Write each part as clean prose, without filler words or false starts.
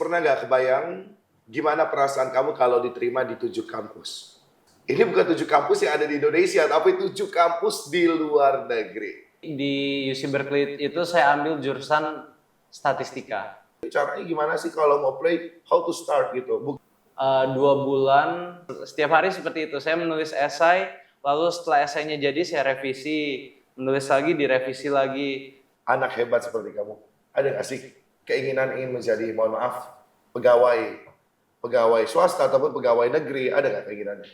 pernah nggak kebayang gimana perasaan kamu kalau diterima di 7 kampus? Ini bukan 7 kampus yang ada di Indonesia, tapi 7 kampus di luar negeri. Di UC Berkeley itu saya ambil jurusan statistika. Caranya gimana sih kalau mau play, how to start gitu? 2 bulan, setiap hari seperti itu. Saya menulis esai, lalu setelah esainya jadi saya revisi, menulis lagi, direvisi lagi. Anak hebat seperti kamu, ada nggak sih keinginan ingin menjadi, mohon maaf, pegawai swasta ataupun pegawai negeri, ada nggak keinginannya?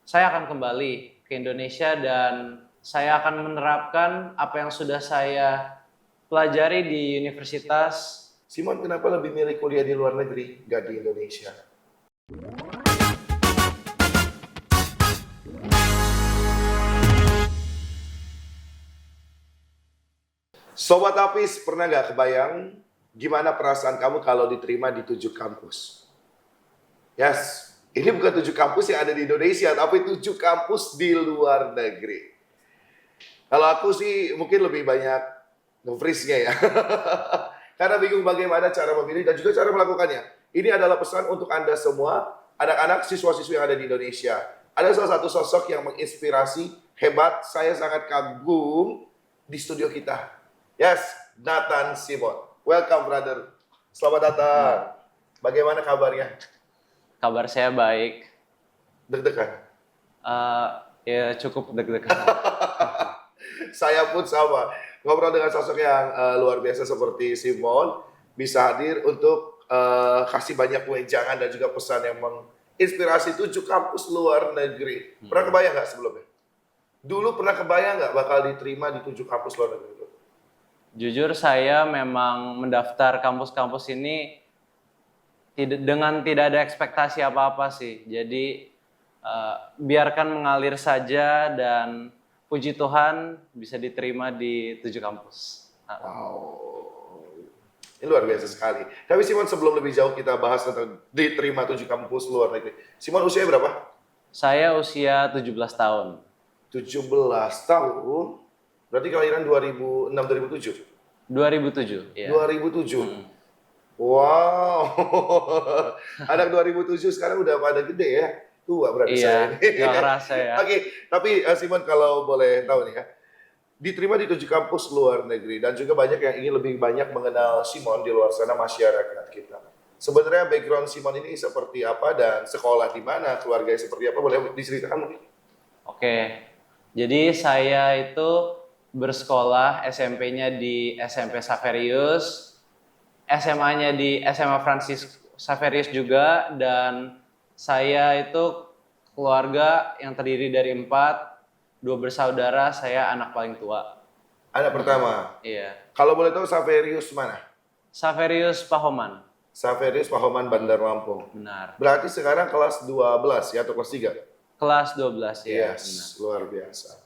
Saya akan kembali ke Indonesia dan saya akan menerapkan apa yang sudah saya pelajari di universitas. Simon, kenapa lebih milih kuliah di luar negeri, nggak di Indonesia? Sobat Apis, pernah nggak kebayang gimana perasaan kamu kalau diterima di 7 kampus? Yes, ini bukan 7 kampus yang ada di Indonesia, tapi 7 kampus di luar negeri. Kalau aku sih mungkin lebih banyak nge-freeze-nya ya. Karena bingung bagaimana cara memilih dan juga cara melakukannya. Ini adalah pesan untuk Anda semua, anak-anak siswa-siswi yang ada di Indonesia. Ada salah satu sosok yang menginspirasi, hebat, saya sangat kagum di studio kita. Yes, Nathan Simon. Welcome brother. Selamat datang. Bagaimana kabarnya? Kabar saya baik. Deg-degan? Ya cukup deg-degan. Saya pun sama. Ngobrol dengan sosok yang luar biasa seperti Simon, bisa hadir untuk kasih banyak wejangan dan juga pesan yang menginspirasi 7 kampus luar negeri. Pernah kebayang nggak sebelumnya? Dulu pernah kebayang nggak bakal diterima di 7 kampus luar negeri? Jujur saya memang mendaftar kampus-kampus ini dengan tidak ada ekspektasi apa-apa sih. Jadi biarkan mengalir saja dan puji Tuhan bisa diterima di 7 kampus. Wow, ini luar biasa sekali. Tapi Simon, sebelum lebih jauh kita bahas tentang diterima 7 kampus luar negeri. Simon usia berapa? Saya usia 17 tahun. 17 tahun? Berarti kelahiran 2006-2007? 2007, ya. 2007? Wow, anak 2007 sekarang udah pada gede ya? Tua berarti Iya, saya ini. nggak kerasa ya. Oke, tapi Simon kalau boleh tahu nih ya, diterima di 7 kampus luar negeri dan juga banyak yang ingin lebih banyak mengenal Simon di luar sana, masyarakat kita. Sebenarnya background Simon ini seperti apa dan sekolah di mana, keluarganya seperti apa, boleh diceritakan mungkin? Oke, jadi saya itu bersekolah SMP-nya di SMP Xaverius, SMA-nya di SMA Francis Xaverius juga, dan saya itu keluarga yang terdiri dari 4, 2 bersaudara, saya anak paling tua. Anak pertama? Iya. Kalau boleh tahu Xaverius mana? Xaverius Pahoman. Xaverius Pahoman, Bandar Lampung. Benar. Berarti sekarang kelas 12 ya atau kelas 3? Kelas 12 ya. Yes, luar biasa.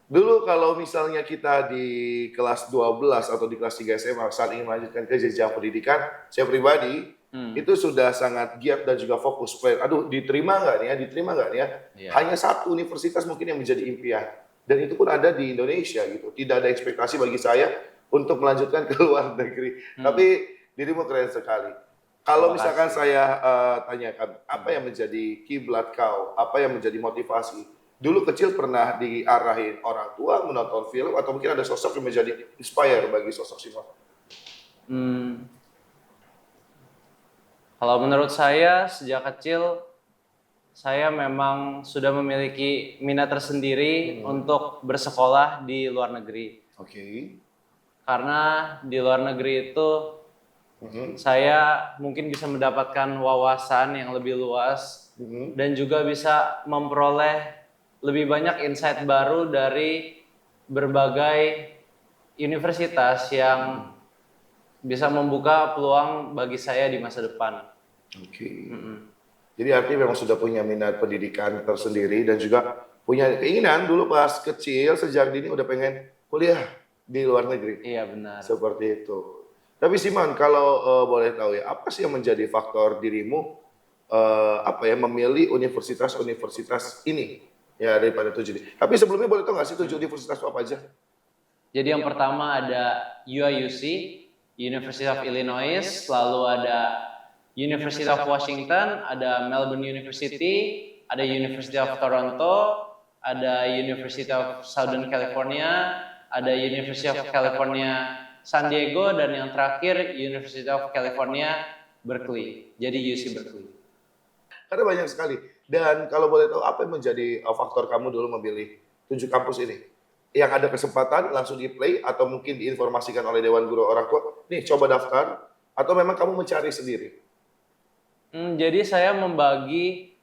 Dulu kalau misalnya kita di kelas 12 atau di kelas 3 SMA saat ingin melanjutkan ke jenjang pendidikan, saya pribadi itu sudah sangat giat dan juga fokus. Aduh, diterima nggak nih ya? Diterima nggak nih ya? Iya. Hanya satu universitas mungkin yang menjadi impian. Dan itu pun ada di Indonesia gitu. Tidak ada ekspektasi bagi saya untuk melanjutkan ke luar negeri. Tapi dirimu keren sekali. Kalau misalkan saya tanyakan, apa yang menjadi kiblat kau? Apa yang menjadi motivasi? Dulu kecil pernah diarahin orang tua menonton film atau mungkin ada sosok yang menjadi inspire bagi sosok Simon? Kalau menurut saya sejak kecil saya memang sudah memiliki minat tersendiri untuk bersekolah di luar negeri. Oke. Karena di luar negeri itu saya mungkin bisa mendapatkan wawasan yang lebih luas dan juga bisa memperoleh lebih banyak insight baru dari berbagai universitas yang bisa membuka peluang bagi saya di masa depan. Oke. Jadi artinya memang sudah punya minat pendidikan tersendiri dan juga punya keinginan dulu pas kecil sejak dini udah pengen kuliah di luar negeri. Iya benar. Seperti itu. Tapi Simon, kalau boleh tahu ya, apa sih yang menjadi faktor dirimu memilih universitas-universitas ini ya daripada 7 ini? Tapi sebelumnya boleh tahu nggak sih 7 universitas itu apa aja? Jadi yang pertama ada UIUC, University of Illinois, lalu ada University of Washington, ada Melbourne University, ada University of Toronto, ada University of Southern California, ada University of California San Diego, dan yang terakhir University of California Berkeley. Jadi UC Berkeley. Karena banyak sekali. Dan kalau boleh tahu, apa yang menjadi faktor kamu dulu memilih 7 kampus ini? Yang ada kesempatan langsung di-play atau mungkin diinformasikan oleh Dewan Guru orang tua, nih coba daftar, atau memang kamu mencari sendiri? Jadi saya membagi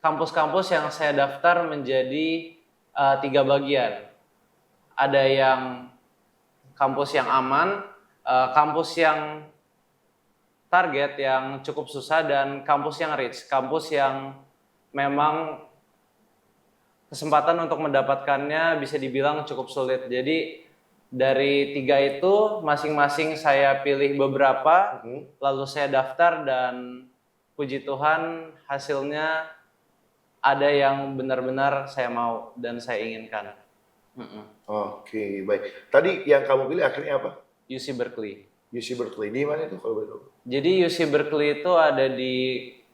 kampus-kampus yang saya daftar menjadi 3 bagian. Ada yang kampus yang aman, kampus yang target yang cukup susah, dan kampus yang rich, kampus yang memang kesempatan untuk mendapatkannya bisa dibilang cukup sulit. Jadi dari 3 itu masing-masing saya pilih beberapa, lalu saya daftar, dan puji Tuhan hasilnya ada yang benar-benar saya mau dan saya inginkan. Oke, baik. Tadi yang kamu pilih akhirnya apa? UC Berkeley. UC Berkeley. Di mana itu kalau boleh tahu? Jadi UC Berkeley itu ada di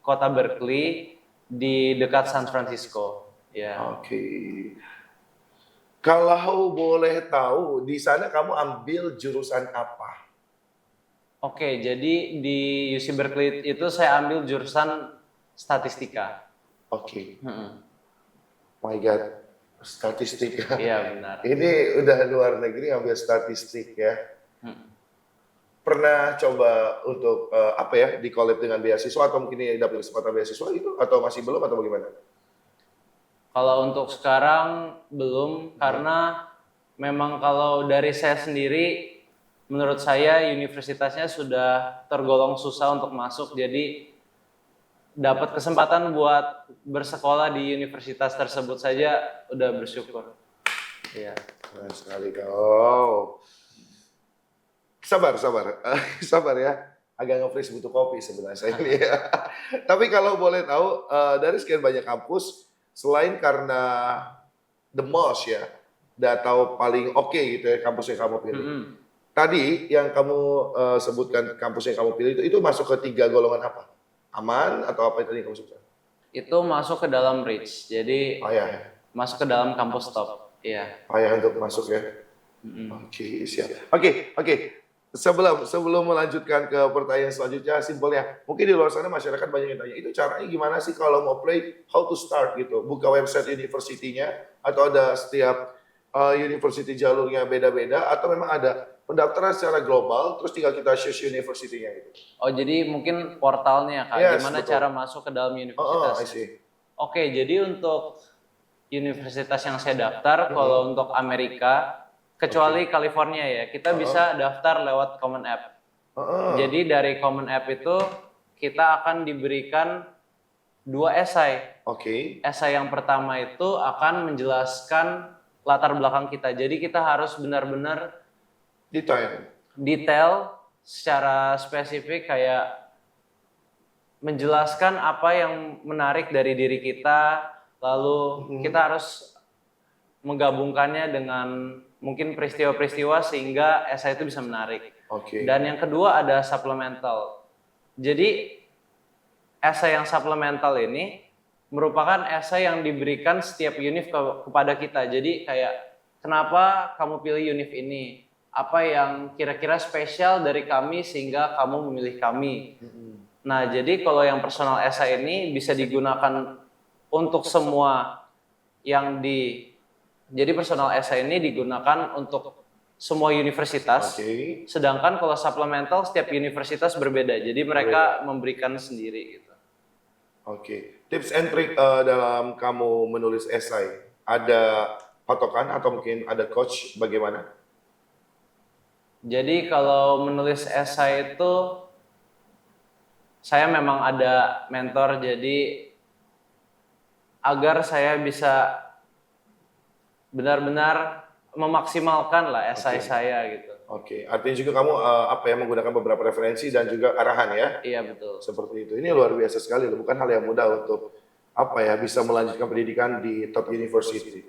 kota Berkeley, di dekat San Francisco. Ya. Oke. Kalau boleh tahu, di sana kamu ambil jurusan apa? Oke, jadi di UC Berkeley itu saya ambil jurusan statistika. Oke. My God, statistika. Iya, benar. Ini udah luar negeri ambil statistik ya. Pernah coba untuk apa ya, di collab dengan beasiswa atau mungkin ini dapat kesempatan beasiswa itu, atau masih belum atau bagaimana? Kalau untuk sekarang belum, karena memang kalau dari saya sendiri, menurut saya universitasnya sudah tergolong susah untuk masuk, jadi dapat kesempatan buat bersekolah di universitas tersebut saja udah bersyukur. Iya. Keren sekali kau. Sabar, sabar ya. Agak nge-freeze, butuh kopi sebenarnya saya ini ya. Tapi kalau boleh tahu, dari sekian banyak kampus, selain karena the most ya, atau paling oke gitu ya kampus yang kamu pilih. Tadi yang kamu sebutkan kampus yang kamu pilih itu masuk ke 3 golongan apa? Aman atau apa tadi yang kamu sebutkan? Itu masuk ke dalam rich, jadi masuk ke dalam kampus top. Iya. Payah untuk masuk ya. Oke, siap. Oke. Sebelum melanjutkan ke pertanyaan selanjutnya, simpelnya, mungkin di luar sana masyarakat banyak yang tanya, itu caranya gimana sih kalau mau play, how to start gitu? Buka website university-nya, atau ada setiap university jalurnya beda-beda, atau memang ada pendaftaran secara global, terus tinggal kita choose university-nya gitu? Oh, jadi mungkin portalnya Kak, Yes, gimana betul. cara masuk ke dalam universitas? I see. Oke, jadi untuk universitas yang saya daftar, kalau untuk Amerika, kecuali California ya, kita bisa daftar lewat Common App. Jadi dari Common App itu kita akan diberikan 2 esai. Oke. Esai yang pertama itu akan menjelaskan latar belakang kita. Jadi kita harus benar-benar detail secara spesifik, kayak menjelaskan apa yang menarik dari diri kita, lalu kita harus menggabungkannya dengan mungkin peristiwa-peristiwa sehingga esai itu bisa menarik. Oke. Dan yang kedua ada supplemental. Jadi esai yang supplemental ini merupakan esai yang diberikan setiap univ kepada kita. Jadi kayak, kenapa kamu pilih univ ini? Apa yang kira-kira spesial dari kami sehingga kamu memilih kami? Nah, jadi kalau yang personal essay ini bisa digunakan untuk semua yang jadi personal essay ini digunakan untuk semua universitas. Sedangkan kalau supplemental setiap universitas berbeda. Jadi mereka memberikan sendiri gitu. Oke. Tips and trick dalam kamu menulis essay, ada patokan atau mungkin ada coach bagaimana? Jadi kalau menulis essay itu saya memang ada mentor, jadi agar saya bisa benar-benar memaksimalkan lah esai saya gitu. Oke, artinya juga kamu menggunakan beberapa referensi dan juga arahan ya? Iya, betul. Seperti itu. Ini luar biasa sekali, bukan hal yang mudah untuk bisa melanjutkan pendidikan di top university.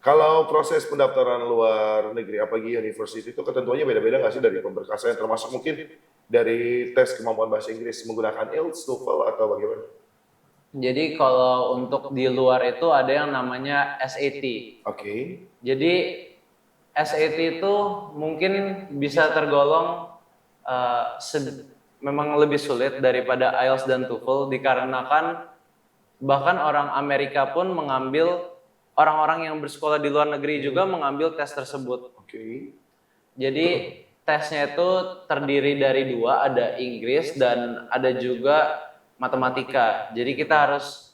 Kalau proses pendaftaran luar negeri, apalagi university itu ketentuannya beda-beda nggak sih dari pemberkasannya, termasuk mungkin dari tes kemampuan bahasa Inggris menggunakan IELTS, TOEFL atau bagaimana? Jadi kalau untuk di luar itu ada yang namanya SAT. Oke. Jadi SAT itu mungkin bisa tergolong memang lebih sulit daripada IELTS dan TOEFL dikarenakan bahkan orang Amerika pun mengambil, orang-orang yang bersekolah di luar negeri juga mengambil tes tersebut. Oke. Jadi tesnya itu terdiri dari dua, ada Inggris dan ada juga matematika. Jadi kita harus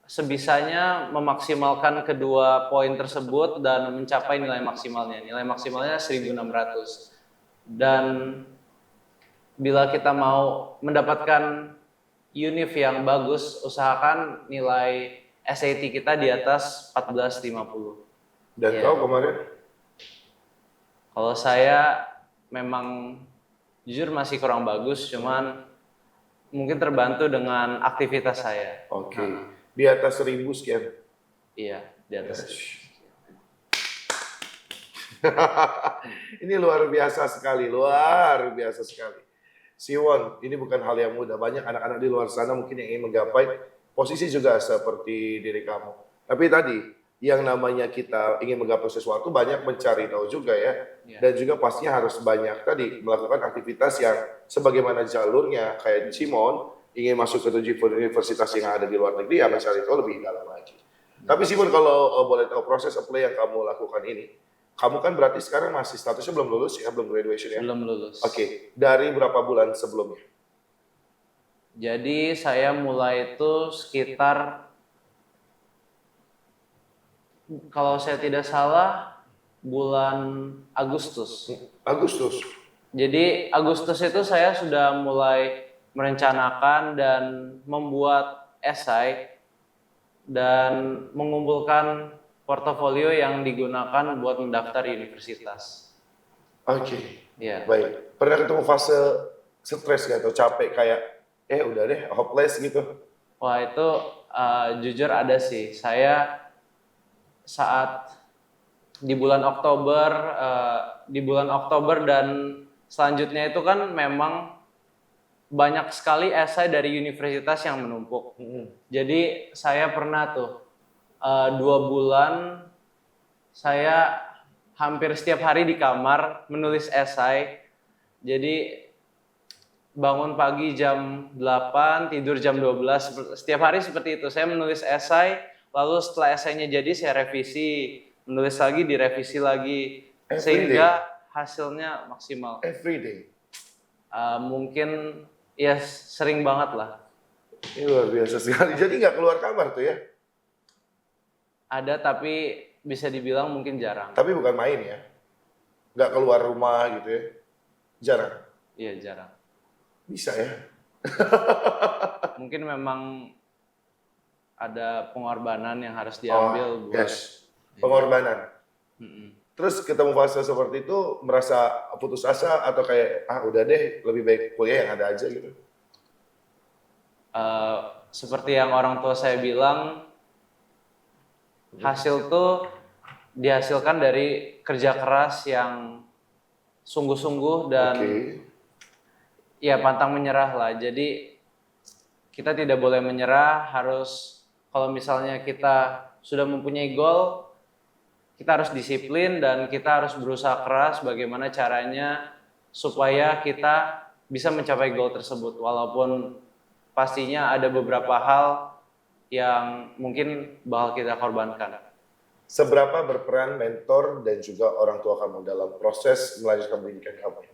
sebisanya memaksimalkan kedua poin tersebut dan mencapai nilai maksimalnya. Nilai maksimalnya 1600. Dan bila kita mau mendapatkan univ yang bagus, usahakan nilai SAT kita di atas 1450. Dan Iya. kau kemarin? Kalau saya memang jujur masih kurang bagus, cuman mungkin terbantu dengan aktivitas saya. Oke. Di atas 1000 sekian. Iya, di atas. Ini luar biasa sekali, luar biasa sekali. Siwon, ini bukan hal yang mudah. Banyak anak-anak di luar sana mungkin yang ingin menggapai posisi juga seperti diri kamu. Tapi tadi, yang namanya kita ingin menggapai sesuatu, banyak mencari tahu juga ya. Ya. Dan juga pastinya harus banyak tadi melakukan aktivitas yang sebagaimana jalurnya. Kayak Simon, ingin masuk ke 7 universitas yang ada di luar negeri, ya mencari tahu lebih dalam lagi. Tapi Simon, kalau boleh tahu proses apply yang kamu lakukan ini, kamu kan berarti sekarang masih statusnya belum lulus ya, belum graduation ya? Belum lulus. Oke, dari berapa bulan sebelumnya? Jadi saya mulai itu sekitar, kalau saya tidak salah, bulan Agustus. Agustus. Jadi Agustus itu saya sudah mulai merencanakan dan membuat esai dan mengumpulkan portofolio yang digunakan buat mendaftar universitas. Oke, Ya. baik. Pernah ketemu fase stres gak atau capek kayak, udah deh, hopeless gitu? Wah itu jujur ada sih. Saya saat di bulan Oktober dan selanjutnya itu kan memang banyak sekali esai dari universitas yang menumpuk. Jadi saya pernah tuh 2 bulan saya hampir setiap hari di kamar menulis esai. Jadi bangun pagi jam 8, tidur jam 12, setiap hari seperti itu. Saya menulis esai, lalu setelah esainya jadi saya revisi, menulis lagi, direvisi lagi, sehingga hasilnya maksimal. Every day? Mungkin ya sering banget lah. Ini luar biasa sekali. Jadi nggak keluar kamar tuh ya? Ada, tapi bisa dibilang mungkin jarang. Tapi bukan main ya? Nggak keluar rumah gitu ya? Jarang? Iya, jarang. Bisa ya? Mungkin memang ada pengorbanan yang harus diambil buat... Yes. Pengorbanan. Terus ketemu fase seperti itu, merasa putus asa atau kayak, udah deh, lebih baik kuliah yang ada aja gitu? Seperti yang orang tua saya bilang, hasil tuh dihasilkan dari kerja keras yang sungguh-sungguh dan ya pantang menyerah lah. Jadi kita tidak boleh menyerah, harus kalau misalnya kita sudah mempunyai goal, kita harus disiplin dan kita harus berusaha keras bagaimana caranya supaya kita bisa mencapai goal tersebut. Walaupun pastinya ada beberapa hal yang mungkin bakal kita korbankan. Seberapa berperan mentor dan juga orang tua kamu dalam proses melanjutkan pendidikan kamu?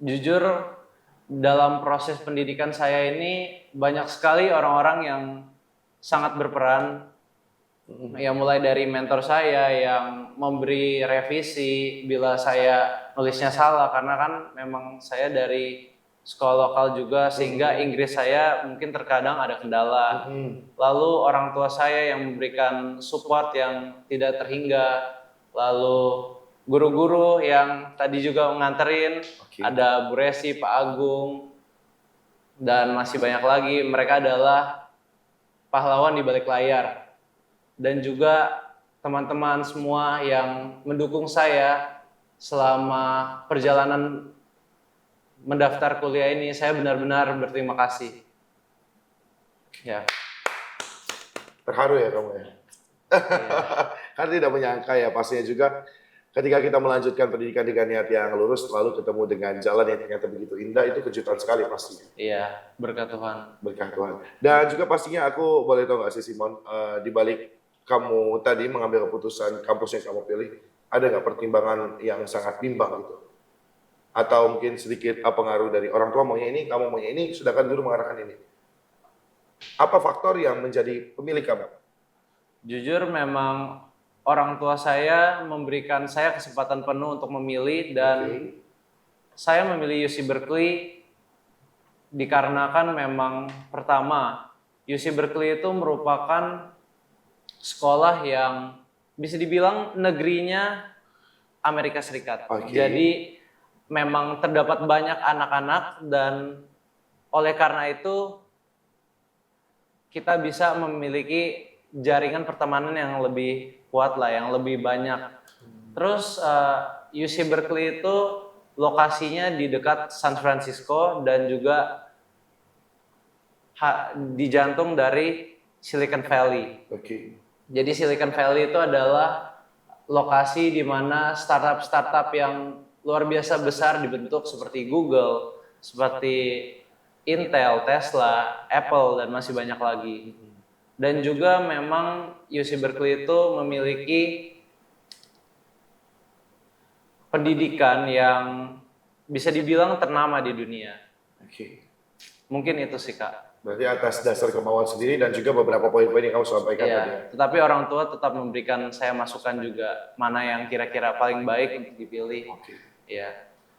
Jujur, dalam proses pendidikan saya ini banyak sekali orang-orang yang sangat berperan. Ya mulai dari mentor saya yang memberi revisi bila saya nulisnya salah, karena kan memang saya dari sekolah lokal juga sehingga Inggris saya mungkin terkadang ada kendala. Lalu orang tua saya yang memberikan support yang tidak terhingga. Lalu guru-guru yang tadi juga nganterin, ada Bu Resi, Pak Agung, dan masih banyak lagi. Mereka adalah pahlawan di balik layar. Dan juga teman-teman semua yang mendukung saya selama perjalanan mendaftar kuliah ini. Saya benar-benar berterima kasih. Ya. Terharu ya kamu ya? Kan tidak menyangka ya, pastinya juga ketika kita melanjutkan pendidikan dengan niat yang lurus, lalu ketemu dengan jalan yang ternyata begitu indah, itu kejutan sekali pastinya. Iya, berkat Tuhan. Berkah Tuhan. Dan juga pastinya aku boleh tahu nggak sih Simon, di balik kamu tadi mengambil keputusan kampus yang kamu pilih, ada nggak pertimbangan yang sangat bimbang gitu? Atau mungkin sedikit pengaruh dari orang tua maunya ini, kamu maunya ini, sedangkan guru mengarahkan ini. Apa faktor yang menjadi pemilih kamu? Jujur memang orang tua saya memberikan saya kesempatan penuh untuk memilih dan saya memilih UC Berkeley dikarenakan memang pertama UC Berkeley itu merupakan sekolah yang bisa dibilang negerinya Amerika Serikat. Jadi memang terdapat banyak anak-anak dan oleh karena itu kita bisa memiliki jaringan pertemanan yang lebih kuat lah, yang lebih banyak. Terus UC Berkeley itu lokasinya di dekat San Francisco dan juga di jantung dari Silicon Valley. Jadi Silicon Valley itu adalah lokasi di mana startup-startup yang luar biasa besar dibentuk seperti Google, seperti Intel, Tesla, Apple, dan masih banyak lagi. Dan juga memang UC Berkeley itu memiliki pendidikan yang bisa dibilang ternama di dunia. Mungkin itu sih Kak. Berarti atas dasar kemauan sendiri dan juga beberapa poin-poin yang kamu sampaikan tadi. Tetapi orang tua tetap memberikan saya masukan juga mana yang kira-kira paling baik untuk dipilih.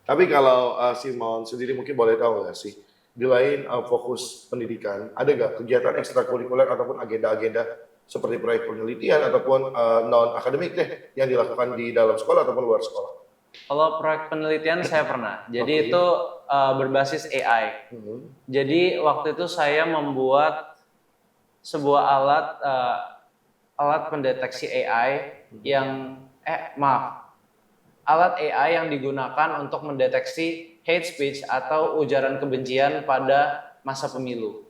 Tapi kalau Simon sendiri mungkin boleh tahu nggak sih, di lain fokus pendidikan, ada nggak kegiatan ekstrakurikuler ataupun agenda-agenda seperti proyek penelitian ataupun non-akademik deh yang dilakukan di dalam sekolah ataupun luar sekolah? Kalau proyek penelitian saya pernah. Jadi itu berbasis AI. Jadi waktu itu saya membuat sebuah alat pendeteksi AI yang alat AI yang digunakan untuk mendeteksi hate speech atau ujaran kebencian pada masa pemilu.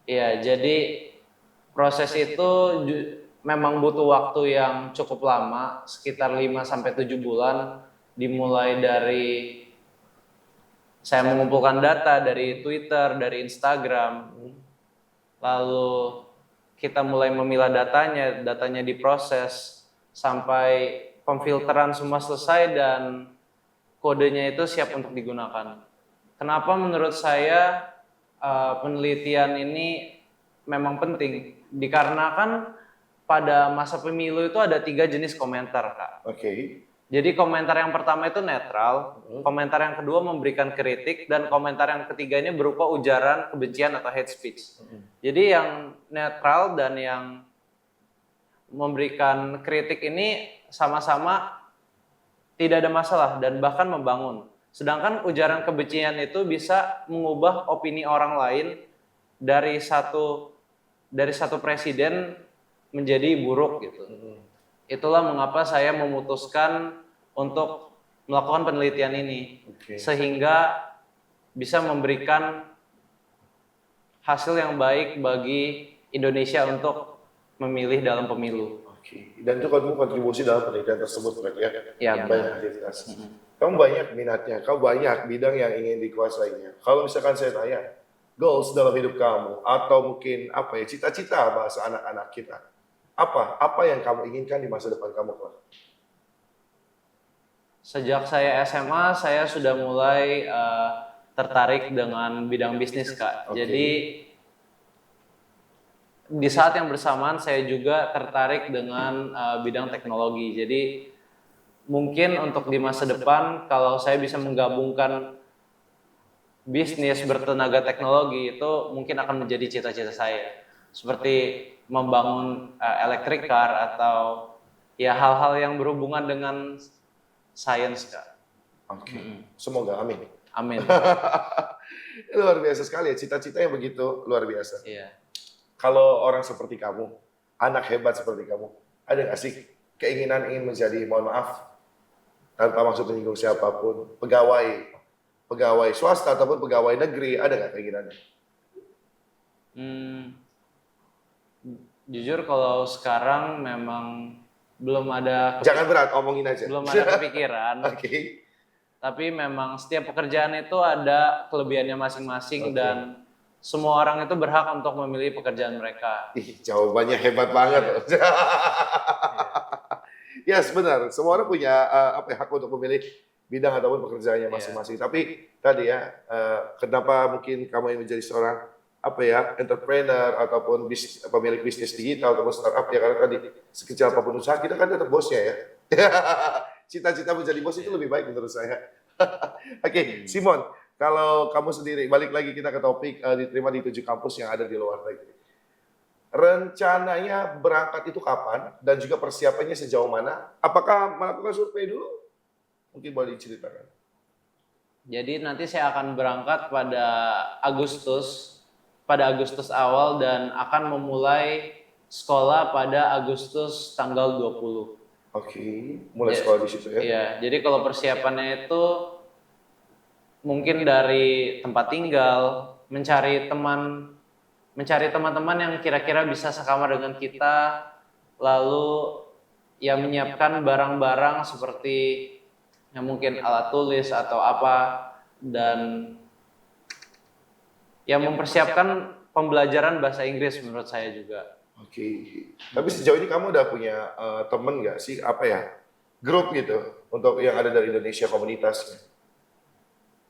Iya, jadi proses itu memang butuh waktu yang cukup lama, sekitar 5-7 bulan, dimulai dari saya mengumpulkan data dari Twitter, dari Instagram, lalu kita mulai memilah datanya diproses, sampai pemfilteran semua selesai dan kodenya itu siap untuk digunakan. Kenapa menurut saya penelitian ini memang penting? Dikarenakan pada masa pemilu itu ada 3 jenis komentar, Kak. Jadi komentar yang pertama itu netral, komentar yang kedua memberikan kritik, dan komentar yang ketiga ini berupa ujaran kebencian atau hate speech. Jadi yang netral dan yang memberikan kritik ini sama-sama tidak ada masalah dan bahkan membangun. Sedangkan ujaran kebencian itu bisa mengubah opini orang lain dari satu presiden menjadi buruk gitu. Itulah mengapa saya memutuskan untuk melakukan penelitian ini, sehingga bisa memberikan hasil yang baik bagi Indonesia untuk memilih dalam pemilu. Dan itu kamu kontribusi dalam penelitian tersebut, ya? Banyak aktivitas. Kamu banyak minatnya, kamu banyak bidang yang ingin dikuasainya. Kalau misalkan saya tanya, goals dalam hidup kamu, atau mungkin cita-cita bahasa anak-anak kita, apa yang kamu inginkan di masa depan kamu, Pak? Sejak saya SMA, saya sudah mulai tertarik dengan bidang bisnis, Kak. Jadi di saat yang bersamaan saya juga tertarik dengan bidang teknologi. Jadi mungkin untuk di masa depan kalau saya bisa menggabungkan bisnis bertenaga teknologi itu mungkin akan menjadi cita-cita saya. Seperti membangun electric car atau ya hal-hal yang berhubungan dengan sains, Kak. Semoga, amin. Amin. Luar biasa sekali ya, cita-cita yang begitu luar biasa. Iya. Kalau orang seperti kamu, anak hebat seperti kamu, Ada nggak sih keinginan ingin menjadi, mohon maaf, tanpa maksud menyinggung siapapun, pegawai swasta ataupun pegawai negeri, ada nggak keinginannya? Hmm, jujur kalau sekarang memang belum ada Jangan berat, omongin aja. belum ada kepikiran. Oke. Tapi memang setiap pekerjaan itu ada kelebihannya masing-masing Oke. dan semua orang itu berhak untuk memilih pekerjaan mereka. Ih, jawabannya hebat banget. Yes, benar. Semua orang punya hak untuk memilih bidang ataupun pekerjaannya masing-masing. Tapi tadi ya, kenapa mungkin kamu yang menjadi seorang entrepreneur ataupun pemilik bisnis digital ataupun startup ya, karena tadi sekecil apapun usaha kita kan tetap bosnya ya. Cita-cita menjadi bos itu lebih baik menurut saya. Oke, Simon, kalau kamu sendiri balik lagi kita ke topik diterima di 7 kampus yang ada di luar negeri. Rencananya berangkat itu kapan dan juga persiapannya sejauh mana? Apakah melakukan survei dulu? Mungkin boleh diceritakan. Jadi nanti saya akan berangkat pada Agustus awal dan akan memulai sekolah pada Agustus tanggal 20. Oke, mulai sekolah di situ ya. Iya, jadi kalau persiapannya itu mungkin dari tempat tinggal, mencari teman-teman yang kira-kira bisa sekamar dengan kita, lalu ya menyiapkan barang-barang seperti yang mungkin alat tulis atau apa, dan ya mempersiapkan pembelajaran bahasa Inggris menurut saya juga. Oke, tapi sejauh ini kamu udah punya temen nggak sih, grup gitu, untuk yang ada dari Indonesia komunitasnya?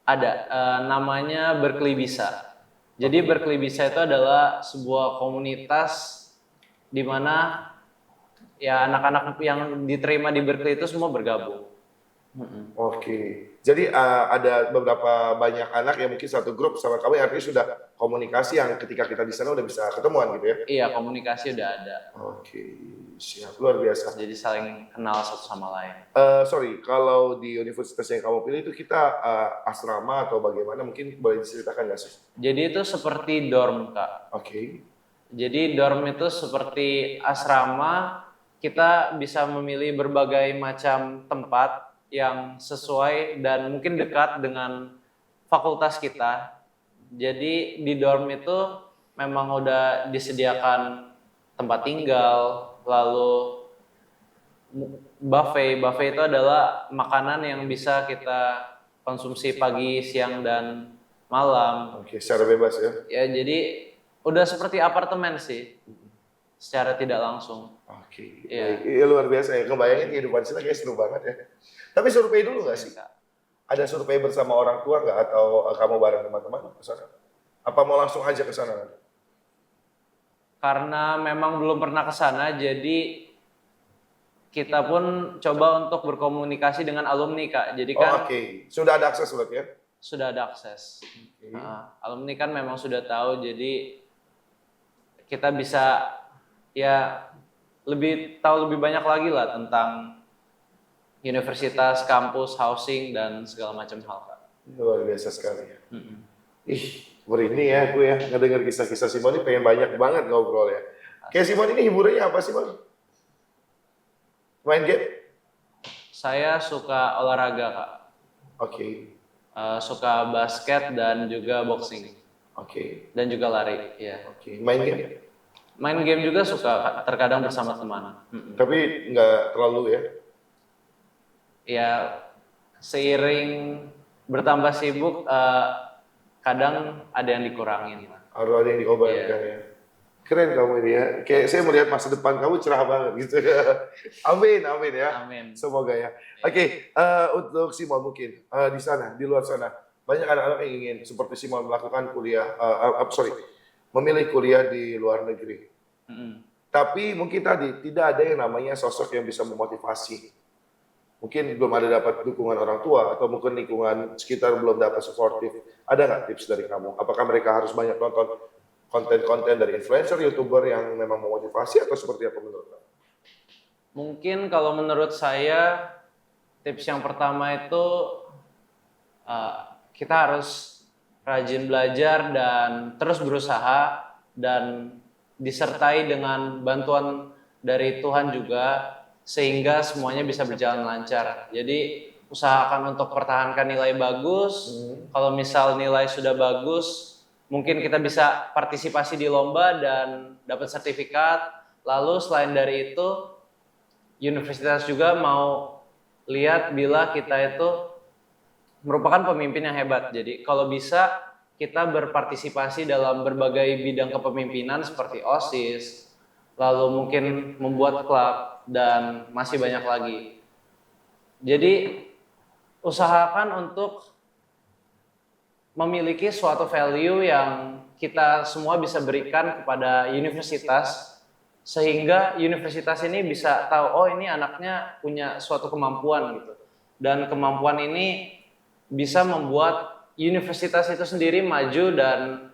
Ada, namanya Berkeley Bisa. Jadi Berkeley Bisa itu adalah sebuah komunitas di mana ya anak-anak yang diterima di Berkeley itu semua bergabung. Oke, jadi ada beberapa banyak anak yang mungkin satu grup sama kamu yang artinya sudah komunikasi yang ketika kita di sana udah bisa ketemuan gitu ya? Iya, komunikasi udah ada. Oke, siap, luar biasa. Jadi saling kenal satu sama lain. Sorry, kalau di universitas yang kamu pilih itu kita asrama atau bagaimana? Mungkin boleh diceritakan nggak sih? Jadi itu seperti dorm, Kak. Oke. Jadi dorm itu seperti asrama, kita bisa memilih berbagai macam tempat yang sesuai dan mungkin dekat dengan fakultas kita. Jadi di dorm itu memang udah disediakan tempat tinggal, lalu buffet. Buffet itu adalah makanan yang bisa kita konsumsi pagi, siang, dan malam. Oke, secara bebas ya? Ya, jadi udah seperti apartemen sih, secara tidak langsung. Oke, Iya. baik. Iya, luar biasa ya. Kebayangin kehidupan sini kayak seru banget ya. Tapi survei dulu nggak sih? Ada survei bersama orang tua nggak atau kamu bareng teman-teman ke sana? Apa mau langsung aja ke sana? Karena memang belum pernah ke sana, jadi kita pun coba untuk berkomunikasi dengan alumni, Kak. Jadi kan Oke. Sudah ada akses berarti ya? sudah ada akses. Oke. Alumni kan memang sudah tahu, jadi kita bisa ya tahu lebih banyak lagi lah tentang universitas, kampus, housing, dan segala macam hal, Kak. Luar biasa sekali ya. Ih, merinding ya aku ya ngedenger kisah-kisah Simon ini, pengen banyak banget ngobrol ya. Kayak Simon ini hiburannya apa sih, Bang? Main game? Saya suka olahraga, Kak. Oke. Suka basket dan juga boxing. Oke. Dan juga lari, ya. Oke. Main game? Main game juga suka, Kak, terkadang bersama teman. Tapi nggak terlalu ya? Ya, seiring bertambah sibuk, kadang ada yang dikurangin. Harus ada yang diobatkan ya. Keren kamu ini ya. Kayak saya melihat masa depan kamu cerah banget gitu. Amin, amin ya. Amin. Semoga ya. Oke, untuk Simon mungkin di sana, di luar sana banyak anak-anak yang ingin seperti Simon melakukan kuliah, memilih kuliah di luar negeri. Tapi mungkin tadi tidak ada yang namanya sosok yang bisa memotivasi. Mungkin belum ada dapat dukungan orang tua atau mungkin lingkungan sekitar belum dapat suportif. Ada nggak tips dari kamu? Apakah mereka harus banyak nonton konten-konten dari influencer, YouTuber yang memang memotivasi atau seperti apa menurut kamu? Mungkin kalau menurut saya tips yang pertama itu kita harus rajin belajar dan terus berusaha dan disertai dengan bantuan dari Tuhan juga, sehingga semuanya bisa berjalan lancar. Jadi usahakan untuk pertahankan nilai bagus. Kalau misal nilai sudah bagus, mungkin kita bisa partisipasi di lomba dan dapat sertifikat. Lalu selain dari itu, universitas juga mau lihat bila kita itu merupakan pemimpin yang hebat. Jadi kalau bisa kita berpartisipasi dalam berbagai bidang kepemimpinan seperti OSIS, lalu mungkin membuat klub, dan masih banyak lagi. Jadi usahakan untuk memiliki suatu value yang kita semua bisa berikan kepada universitas, sehingga universitas ini bisa tahu, oh ini anaknya punya suatu kemampuan gitu. Dan kemampuan ini bisa membuat universitas itu sendiri maju dan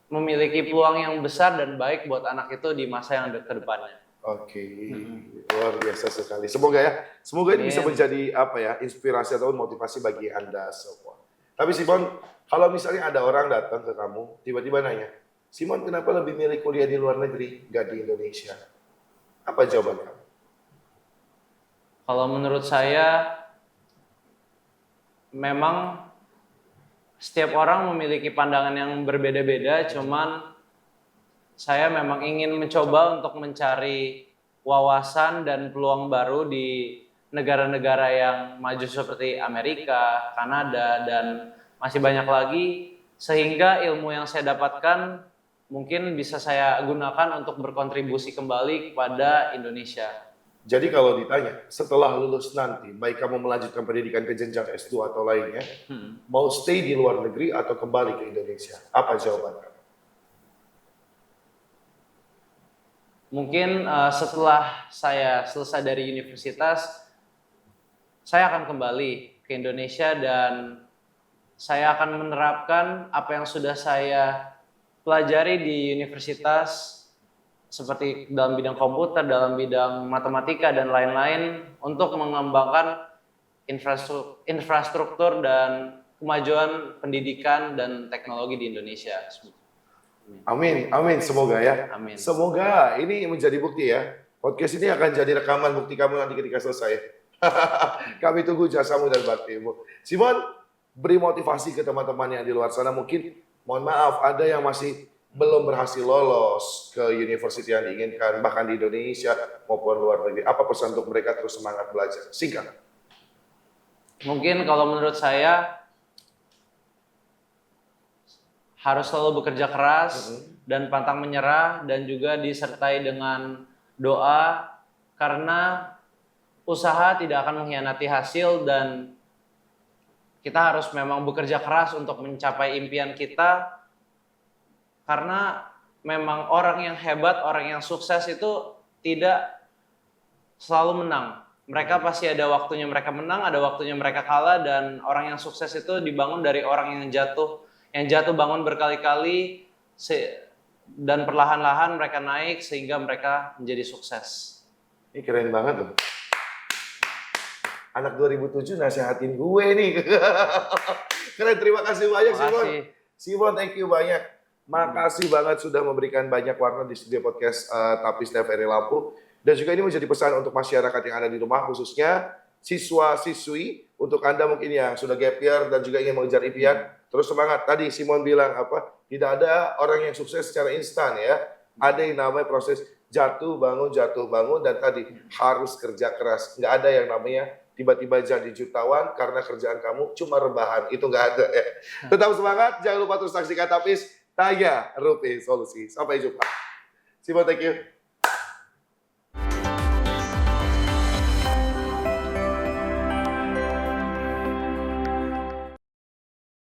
memiliki peluang yang besar dan baik buat anak itu di masa yang ke depannya. Oke, luar biasa sekali. Semoga ini bisa menjadi inspirasi atau motivasi bagi Anda semua. Tapi Simon, kalau misalnya ada orang datang ke kamu, tiba-tiba nanya, Simon kenapa lebih milih kuliah di luar negeri, nggak di Indonesia? Apa jawaban kamu? Kalau menurut saya, memang setiap orang memiliki pandangan yang berbeda-beda, cuman saya memang ingin mencoba untuk mencari wawasan dan peluang baru di negara-negara yang maju seperti Amerika, Kanada, dan masih banyak lagi, sehingga ilmu yang saya dapatkan mungkin bisa saya gunakan untuk berkontribusi kembali kepada Indonesia. Jadi kalau ditanya, setelah lulus nanti, baik kamu melanjutkan pendidikan ke jenjang S2 atau lainnya, mau stay di luar negeri atau kembali ke Indonesia? Apa jawaban kamu? Mungkin setelah saya selesai dari universitas, saya akan kembali ke Indonesia dan saya akan menerapkan apa yang sudah saya pelajari di universitas, seperti dalam bidang komputer, dalam bidang matematika, dan lain-lain, untuk mengembangkan infrastruktur dan kemajuan pendidikan dan teknologi di Indonesia. Amin, amin, semoga ya. Amin. Semoga ini menjadi bukti ya. Podcast ini akan jadi rekaman bukti kamu nanti ketika selesai. Kami tunggu jasamu dan baktimu. Simon, beri motivasi ke teman-teman yang di luar sana. Mungkin, mohon maaf, ada yang masih belum berhasil lolos ke universitas yang diinginkan, bahkan di Indonesia maupun luar negeri. Apa pesan untuk mereka terus semangat belajar? Singkat. Mungkin kalau menurut saya, harus selalu bekerja keras dan pantang menyerah, dan juga disertai dengan doa, karena usaha tidak akan mengkhianati hasil, dan kita harus memang bekerja keras untuk mencapai impian kita. Karena memang orang yang hebat, orang yang sukses itu tidak selalu menang. Mereka pasti ada waktunya mereka menang, ada waktunya mereka kalah, dan orang yang sukses itu dibangun dari orang yang jatuh bangun berkali-kali, dan perlahan-lahan mereka naik sehingga mereka menjadi sukses. Ini keren banget loh. Anak 2007 nasihatin gue nih. Keren, terima kasih banyak Simon. Simon, thank you banyak. Makasih banget sudah memberikan banyak warna di studio podcast Tapis TVRI Lampung. Dan juga ini menjadi pesan untuk masyarakat yang ada di rumah, khususnya siswa-siswi, untuk Anda mungkin yang sudah gap year dan juga ingin mengejar impian, terus semangat. Tadi Simon bilang tidak ada orang yang sukses secara instan ya. Ada yang namanya proses jatuh bangun, dan tadi harus kerja keras. Nggak ada yang namanya tiba-tiba jadi jutawan karena kerjaan kamu cuma rebahan. Itu nggak ada ya. Tetap semangat, jangan lupa terus saksikan Tapis Tanya Rupiah Solusi. Sampai jumpa. Simon, thank you.